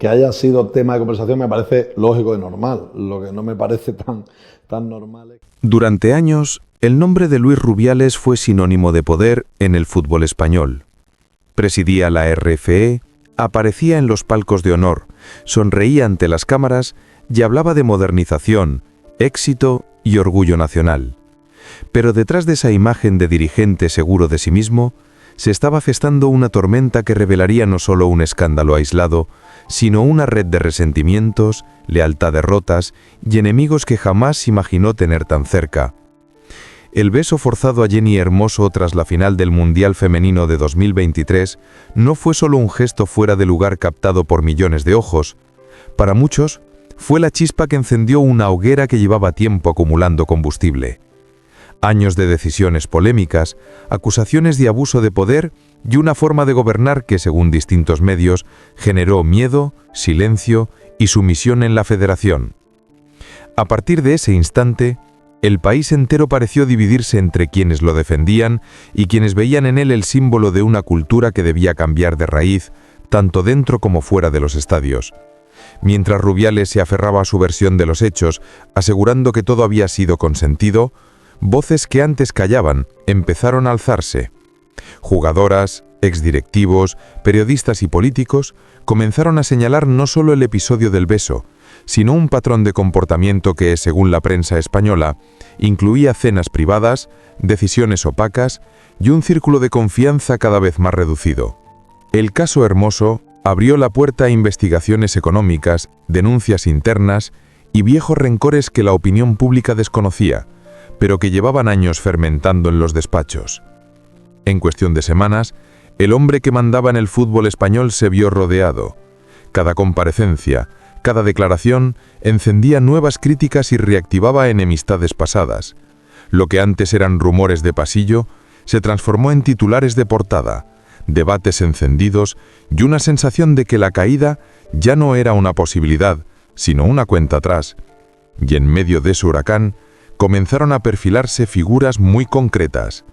que haya sido tema de conversación me parece lógico y normal. Lo que no me parece tan normal es... Durante años, el nombre de Luis Rubiales fue sinónimo de poder en el fútbol español. Presidía la RFE, aparecía en los palcos de honor, sonreía ante las cámaras y hablaba de modernización, éxito y orgullo nacional. Pero detrás de esa imagen de dirigente seguro de sí mismo, se estaba gestando una tormenta que revelaría no solo un escándalo aislado, sino una red de resentimientos, lealtades rotas y enemigos que jamás imaginó tener tan cerca. El beso forzado a Jenny Hermoso tras la final del Mundial Femenino de 2023 no fue solo un gesto fuera de lugar captado por millones de ojos. Para muchos, fue la chispa que encendió una hoguera que llevaba tiempo acumulando combustible. Años de decisiones polémicas, acusaciones de abuso de poder y una forma de gobernar que, según distintos medios, generó miedo, silencio y sumisión en la federación. A partir de ese instante, el país entero pareció dividirse entre quienes lo defendían y quienes veían en él el símbolo de una cultura que debía cambiar de raíz, tanto dentro como fuera de los estadios. Mientras Rubiales se aferraba a su versión de los hechos, asegurando que todo había sido consentido, voces que antes callaban empezaron a alzarse. Jugadoras, exdirectivos, periodistas y políticos comenzaron a señalar no solo el episodio del beso, sino un patrón de comportamiento que, según la prensa española, incluía cenas privadas, decisiones opacas y un círculo de confianza cada vez más reducido. El caso Hermoso abrió la puerta a investigaciones económicas, denuncias internas y viejos rencores que la opinión pública desconocía, pero que llevaban años fermentando en los despachos. En cuestión de semanas, el hombre que mandaba en el fútbol español se vio rodeado. Cada comparecencia, cada declaración encendía nuevas críticas y reactivaba enemistades pasadas. Lo que antes eran rumores de pasillo se transformó en titulares de portada, debates encendidos y una sensación de que la caída ya no era una posibilidad, sino una cuenta atrás. Y en medio de ese huracán, comenzaron a perfilarse figuras muy concretas,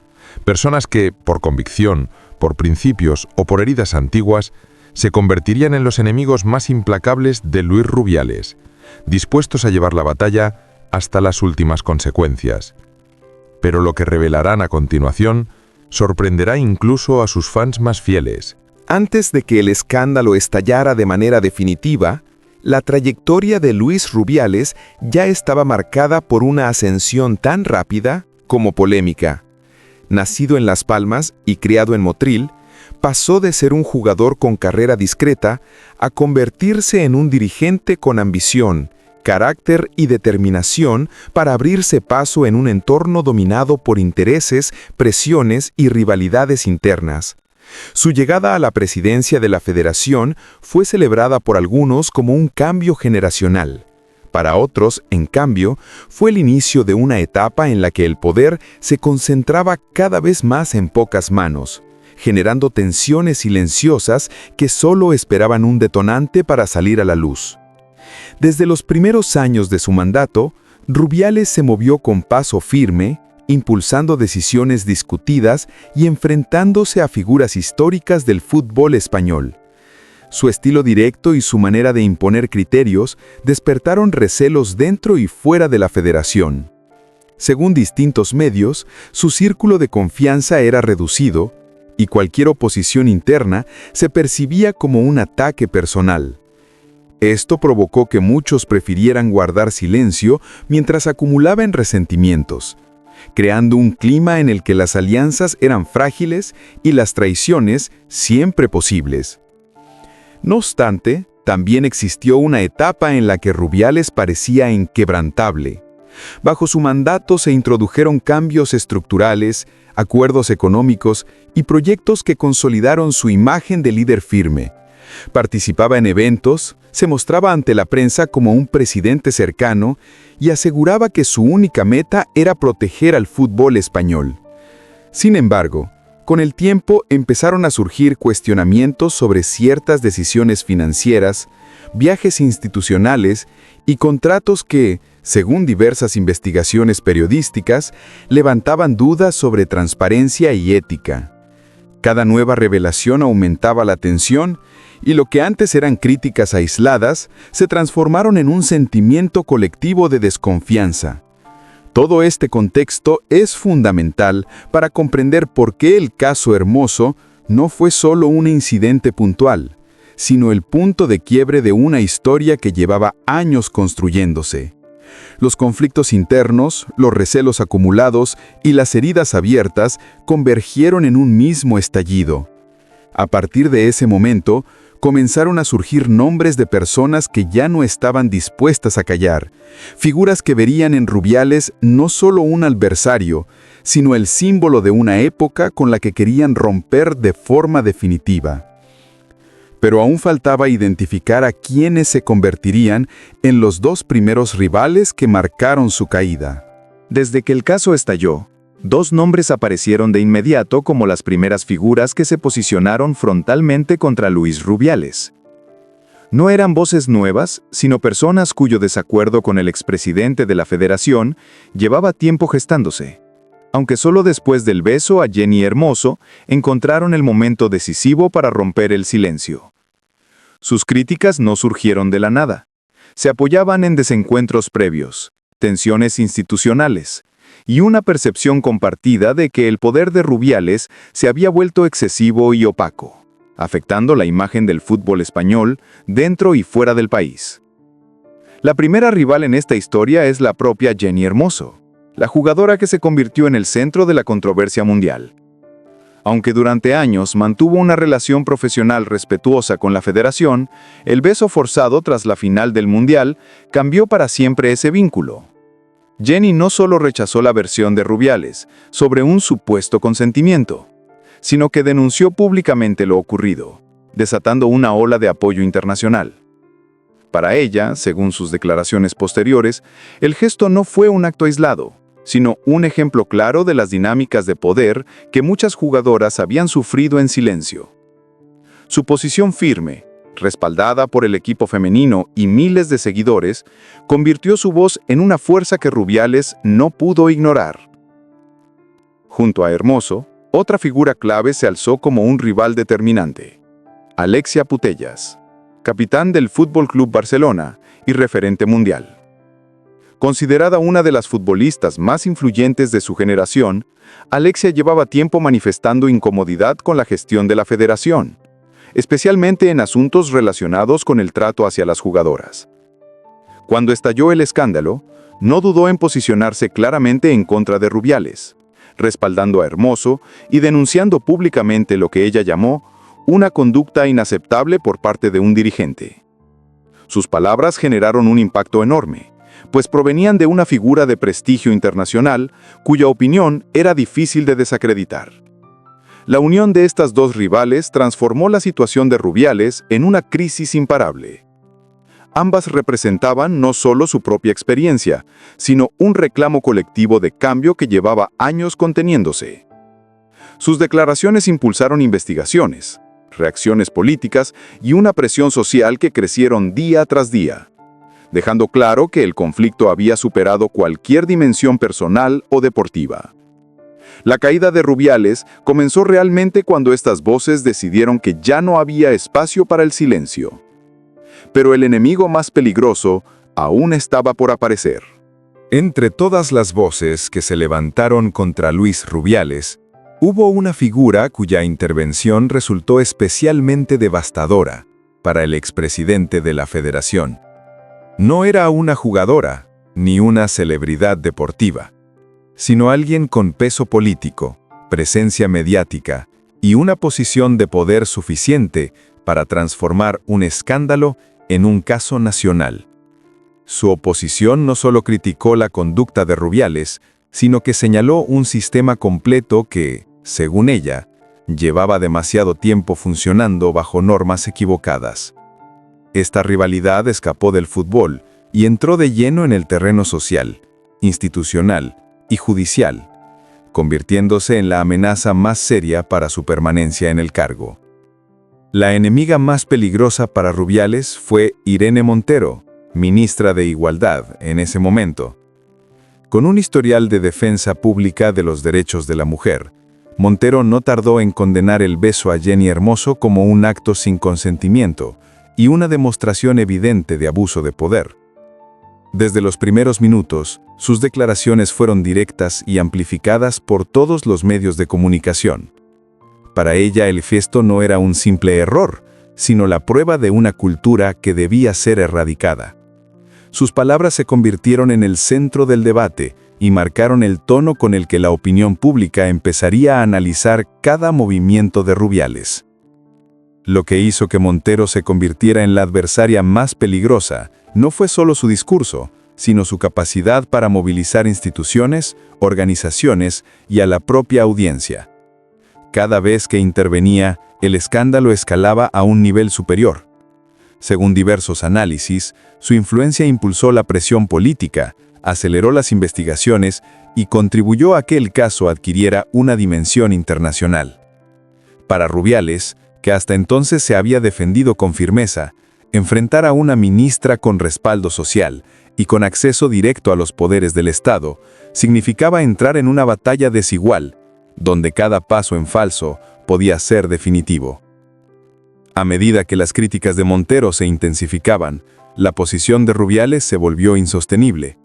personas que, por convicción, por principios o por heridas antiguas, se convertirían en los enemigos más implacables de Luis Rubiales, dispuestos a llevar la batalla hasta las últimas consecuencias. Pero lo que revelarán a continuación sorprenderá incluso a sus fans más fieles. Antes de que el escándalo estallara de manera definitiva, la trayectoria de Luis Rubiales ya estaba marcada por una ascensión tan rápida como polémica. Nacido en Las Palmas y criado en Motril, pasó de ser un jugador con carrera discreta a convertirse en un dirigente con ambición, carácter y determinación para abrirse paso en un entorno dominado por intereses, presiones y rivalidades internas. Su llegada a la presidencia de la Federación fue celebrada por algunos como un cambio generacional. Para otros, en cambio, fue el inicio de una etapa en la que el poder se concentraba cada vez más en pocas manos, generando tensiones silenciosas que solo esperaban un detonante para salir a la luz. Desde los primeros años de su mandato, Rubiales se movió con paso firme, impulsando decisiones discutidas y enfrentándose a figuras históricas del fútbol español. Su estilo directo y su manera de imponer criterios despertaron recelos dentro y fuera de la federación. Según distintos medios, su círculo de confianza era reducido y cualquier oposición interna se percibía como un ataque personal. Esto provocó que muchos prefirieran guardar silencio mientras acumulaban resentimientos, creando un clima en el que las alianzas eran frágiles y las traiciones siempre posibles. No obstante, también existió una etapa en la que Rubiales parecía inquebrantable. Bajo su mandato se introdujeron cambios estructurales, acuerdos económicos y proyectos que consolidaron su imagen de líder firme. Participaba en eventos, se mostraba ante la prensa como un presidente cercano y aseguraba que su única meta era proteger al fútbol español. Sin embargo, con el tiempo empezaron a surgir cuestionamientos sobre ciertas decisiones financieras, viajes institucionales y contratos que, según diversas investigaciones periodísticas, levantaban dudas sobre transparencia y ética. Cada nueva revelación aumentaba la tensión y lo que antes eran críticas aisladas se transformaron en un sentimiento colectivo de desconfianza. Todo este contexto es fundamental para comprender por qué el caso Hermoso no fue solo un incidente puntual, sino el punto de quiebre de una historia que llevaba años construyéndose. Los conflictos internos, los recelos acumulados y las heridas abiertas convergieron en un mismo estallido. A partir de ese momento, comenzaron a surgir nombres de personas que ya no estaban dispuestas a callar, figuras que verían en Rubiales no solo un adversario, sino el símbolo de una época con la que querían romper de forma definitiva. Pero aún faltaba identificar a quienes se convertirían en los dos primeros rivales que marcaron su caída. Desde que el caso estalló, dos nombres aparecieron de inmediato como las primeras figuras que se posicionaron frontalmente contra Luis Rubiales. No eran voces nuevas, sino personas cuyo desacuerdo con el expresidente de la Federación llevaba tiempo gestándose. Aunque solo después del beso a Jenny Hermoso encontraron el momento decisivo para romper el silencio. Sus críticas no surgieron de la nada. Se apoyaban en desencuentros previos, tensiones institucionales y una percepción compartida de que el poder de Rubiales se había vuelto excesivo y opaco, afectando la imagen del fútbol español dentro y fuera del país. La primera rival en esta historia es la propia Jenny Hermoso, la jugadora que se convirtió en el centro de la controversia mundial. Aunque durante años mantuvo una relación profesional respetuosa con la Federación, el beso forzado tras la final del Mundial cambió para siempre ese vínculo. Jenny no solo rechazó la versión de Rubiales sobre un supuesto consentimiento, sino que denunció públicamente lo ocurrido, desatando una ola de apoyo internacional. Para ella, según sus declaraciones posteriores, el gesto no fue un acto aislado, sino un ejemplo claro de las dinámicas de poder que muchas jugadoras habían sufrido en silencio. Su posición firme, respaldada por el equipo femenino y miles de seguidores, convirtió su voz en una fuerza que Rubiales no pudo ignorar. Junto a Hermoso, otra figura clave se alzó como un rival determinante: Alexia Putellas, capitán del Fútbol Club Barcelona y referente mundial. Considerada una de las futbolistas más influyentes de su generación, Alexia llevaba tiempo manifestando incomodidad con la gestión de la Federación, especialmente en asuntos relacionados con el trato hacia las jugadoras. Cuando estalló el escándalo, no dudó en posicionarse claramente en contra de Rubiales, respaldando a Hermoso y denunciando públicamente lo que ella llamó una conducta inaceptable por parte de un dirigente. Sus palabras generaron un impacto enorme, pues provenían de una figura de prestigio internacional cuya opinión era difícil de desacreditar. La unión de estas dos rivales transformó la situación de Rubiales en una crisis imparable. Ambas representaban no solo su propia experiencia, sino un reclamo colectivo de cambio que llevaba años conteniéndose. Sus declaraciones impulsaron investigaciones, reacciones políticas y una presión social que crecieron día tras día, dejando claro que el conflicto había superado cualquier dimensión personal o deportiva. La caída de Rubiales comenzó realmente cuando estas voces decidieron que ya no había espacio para el silencio. Pero el enemigo más peligroso aún estaba por aparecer. Entre todas las voces que se levantaron contra Luis Rubiales, hubo una figura cuya intervención resultó especialmente devastadora para el expresidente de la Federación. No era una jugadora, ni una celebridad deportiva, sino alguien con peso político, presencia mediática y una posición de poder suficiente para transformar un escándalo en un caso nacional. Su oposición no solo criticó la conducta de Rubiales, sino que señaló un sistema completo que, según ella, llevaba demasiado tiempo funcionando bajo normas equivocadas. Esta rivalidad escapó del fútbol y entró de lleno en el terreno social, institucional y judicial, convirtiéndose en la amenaza más seria para su permanencia en el cargo. La enemiga más peligrosa para Rubiales fue Irene Montero, ministra de Igualdad en ese momento. Con un historial de defensa pública de los derechos de la mujer, Montero no tardó en condenar el beso a Jenny Hermoso como un acto sin consentimiento y una demostración evidente de abuso de poder. Desde los primeros minutos, sus declaraciones fueron directas y amplificadas por todos los medios de comunicación. Para ella, el gesto no era un simple error, sino la prueba de una cultura que debía ser erradicada. Sus palabras se convirtieron en el centro del debate y marcaron el tono con el que la opinión pública empezaría a analizar cada movimiento de Rubiales. Lo que hizo que Montero se convirtiera en la adversaria más peligrosa no fue solo su discurso, sino su capacidad para movilizar instituciones, organizaciones y a la propia audiencia. Cada vez que intervenía, el escándalo escalaba a un nivel superior. Según diversos análisis, su influencia impulsó la presión política, aceleró las investigaciones y contribuyó a que el caso adquiriera una dimensión internacional. Para Rubiales, que hasta entonces se había defendido con firmeza, enfrentar a una ministra con respaldo social y con acceso directo a los poderes del Estado significaba entrar en una batalla desigual, donde cada paso en falso podía ser definitivo. A medida que las críticas de Montero se intensificaban, la posición de Rubiales se volvió insostenible.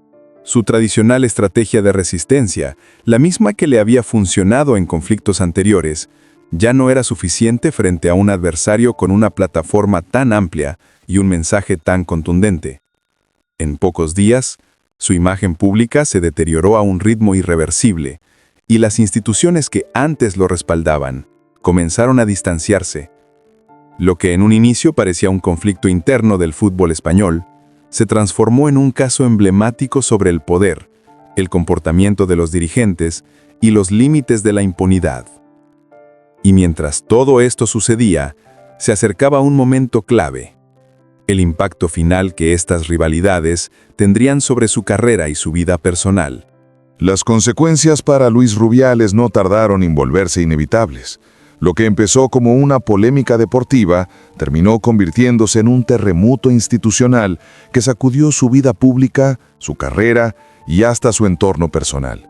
Su tradicional estrategia de resistencia, la misma que le había funcionado en conflictos anteriores, ya no era suficiente frente a un adversario con una plataforma tan amplia y un mensaje tan contundente. En pocos días, su imagen pública se deterioró a un ritmo irreversible, y las instituciones que antes lo respaldaban comenzaron a distanciarse. Lo que en un inicio parecía un conflicto interno del fútbol español, se transformó en un caso emblemático sobre el poder, el comportamiento de los dirigentes y los límites de la impunidad. Y mientras todo esto sucedía, se acercaba un momento clave: el impacto final que estas rivalidades tendrían sobre su carrera y su vida personal. Las consecuencias para Luis Rubiales no tardaron en volverse inevitables. Lo que empezó como una polémica deportiva terminó convirtiéndose en un terremoto institucional que sacudió su vida pública, su carrera y hasta su entorno personal.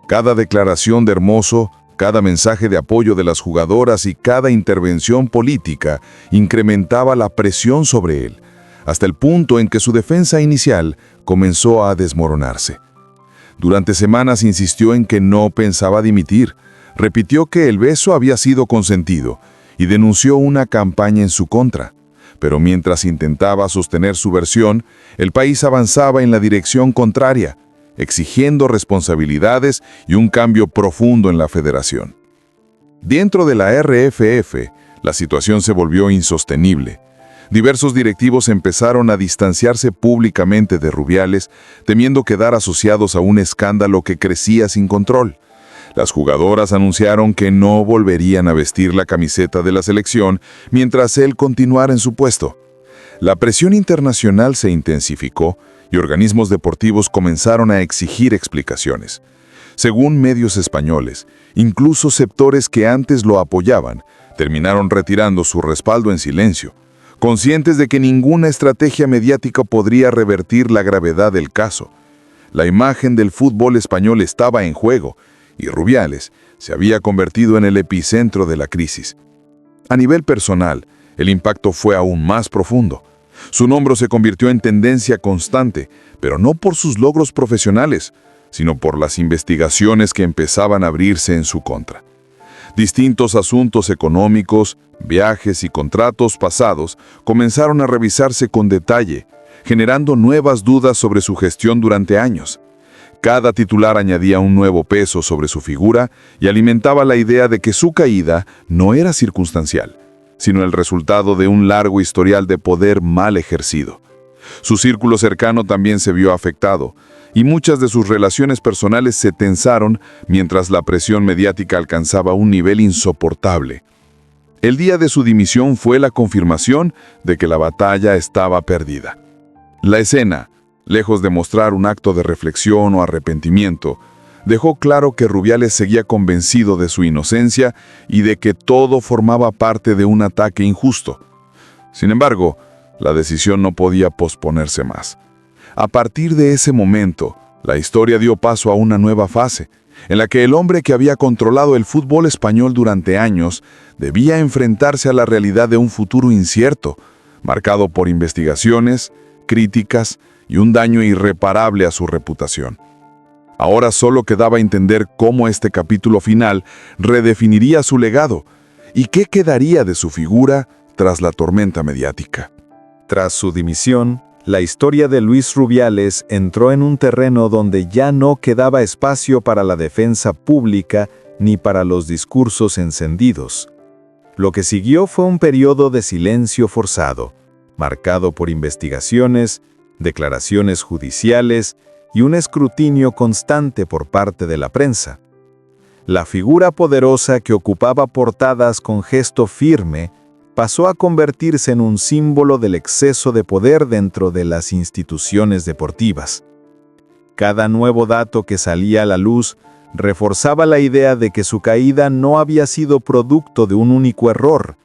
Cada declaración de Hermoso, cada mensaje de apoyo de las jugadoras y cada intervención política incrementaba la presión sobre él, hasta el punto en que su defensa inicial comenzó a desmoronarse. Durante semanas insistió en que no pensaba dimitir, repitió que el beso había sido consentido y denunció una campaña en su contra. Pero mientras intentaba sostener su versión, el país avanzaba en la dirección contraria, exigiendo responsabilidades y un cambio profundo en la federación. Dentro de la RFF, la situación se volvió insostenible. Diversos directivos empezaron a distanciarse públicamente de Rubiales, temiendo quedar asociados a un escándalo que crecía sin control. Las jugadoras anunciaron que no volverían a vestir la camiseta de la selección mientras él continuara en su puesto. La presión internacional se intensificó y organismos deportivos comenzaron a exigir explicaciones. Según medios españoles, incluso sectores que antes lo apoyaban terminaron retirando su respaldo en silencio, conscientes de que ninguna estrategia mediática podría revertir la gravedad del caso. La imagen del fútbol español estaba en juego, y Rubiales se había convertido en el epicentro de la crisis. A nivel personal, el impacto fue aún más profundo. Su nombre se convirtió en tendencia constante, pero no por sus logros profesionales, sino por las investigaciones que empezaban a abrirse en su contra. Distintos asuntos económicos, viajes y contratos pasados comenzaron a revisarse con detalle, generando nuevas dudas sobre su gestión durante años. Cada titular añadía un nuevo peso sobre su figura y alimentaba la idea de que su caída no era circunstancial, sino el resultado de un largo historial de poder mal ejercido. Su círculo cercano también se vio afectado, y muchas de sus relaciones personales se tensaron mientras la presión mediática alcanzaba un nivel insoportable. El día de su dimisión fue la confirmación de que la batalla estaba perdida. La escena, lejos de mostrar un acto de reflexión o arrepentimiento, dejó claro que Rubiales seguía convencido de su inocencia y de que todo formaba parte de un ataque injusto. Sin embargo, la decisión no podía posponerse más. A partir de ese momento, la historia dio paso a una nueva fase, en la que el hombre que había controlado el fútbol español durante años debía enfrentarse a la realidad de un futuro incierto, marcado por investigaciones, críticas y un daño irreparable a su reputación. Ahora solo quedaba entender cómo este capítulo final redefiniría su legado y qué quedaría de su figura tras la tormenta mediática. Tras su dimisión, la historia de Luis Rubiales entró en un terreno donde ya no quedaba espacio para la defensa pública ni para los discursos encendidos. Lo que siguió fue un periodo de silencio forzado, marcado por investigaciones, declaraciones judiciales y un escrutinio constante por parte de la prensa. La figura poderosa que ocupaba portadas con gesto firme pasó a convertirse en un símbolo del exceso de poder dentro de las instituciones deportivas. Cada nuevo dato que salía a la luz reforzaba la idea de que su caída no había sido producto de un único error,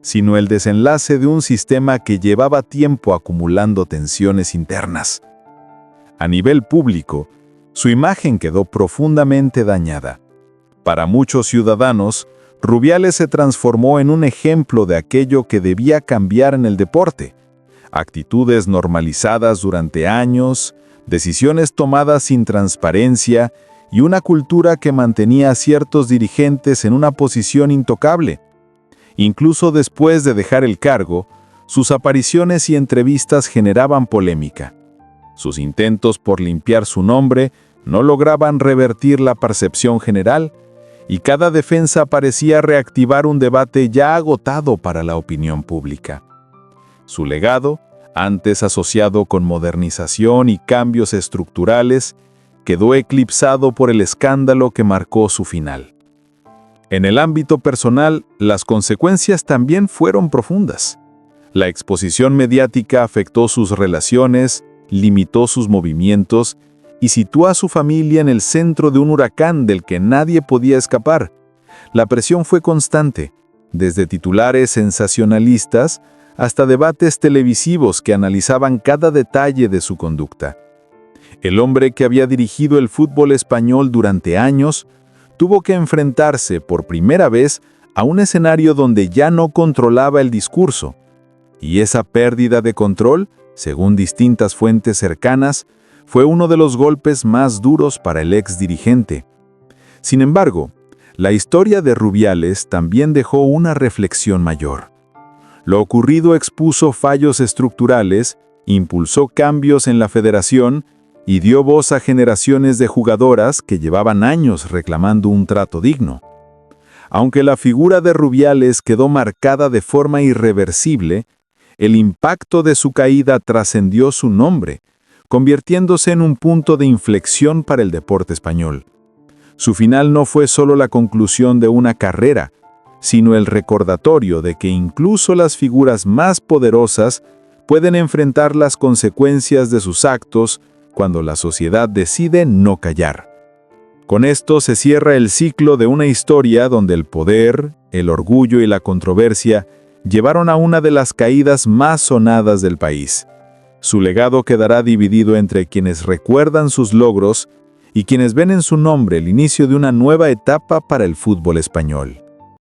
sino el desenlace de un sistema que llevaba tiempo acumulando tensiones internas. A nivel público, su imagen quedó profundamente dañada. Para muchos ciudadanos, Rubiales se transformó en un ejemplo de aquello que debía cambiar en el deporte. Actitudes normalizadas durante años, decisiones tomadas sin transparencia y una cultura que mantenía a ciertos dirigentes en una posición intocable. Incluso después de dejar el cargo, sus apariciones y entrevistas generaban polémica. Sus intentos por limpiar su nombre no lograban revertir la percepción general, y cada defensa parecía reactivar un debate ya agotado para la opinión pública. Su legado, antes asociado con modernización y cambios estructurales, quedó eclipsado por el escándalo que marcó su final. En el ámbito personal, las consecuencias también fueron profundas. La exposición mediática afectó sus relaciones, limitó sus movimientos y situó a su familia en el centro de un huracán del que nadie podía escapar. La presión fue constante, desde titulares sensacionalistas hasta debates televisivos que analizaban cada detalle de su conducta. El hombre que había dirigido el fútbol español durante años tuvo que enfrentarse por primera vez a un escenario donde ya no controlaba el discurso. Y esa pérdida de control, según distintas fuentes cercanas, fue uno de los golpes más duros para el ex dirigente. Sin embargo, la historia de Rubiales también dejó una reflexión mayor. Lo ocurrido expuso fallos estructurales, impulsó cambios en la federación y dio voz a generaciones de jugadoras que llevaban años reclamando un trato digno. Aunque la figura de Rubiales quedó marcada de forma irreversible, el impacto de su caída trascendió su nombre, convirtiéndose en un punto de inflexión para el deporte español. Su final no fue solo la conclusión de una carrera, sino el recordatorio de que incluso las figuras más poderosas pueden enfrentar las consecuencias de sus actos cuando la sociedad decide no callar. Con esto se cierra el ciclo de una historia donde el poder, el orgullo y la controversia llevaron a una de las caídas más sonadas del país. Su legado quedará dividido entre quienes recuerdan sus logros y quienes ven en su nombre el inicio de una nueva etapa para el fútbol español.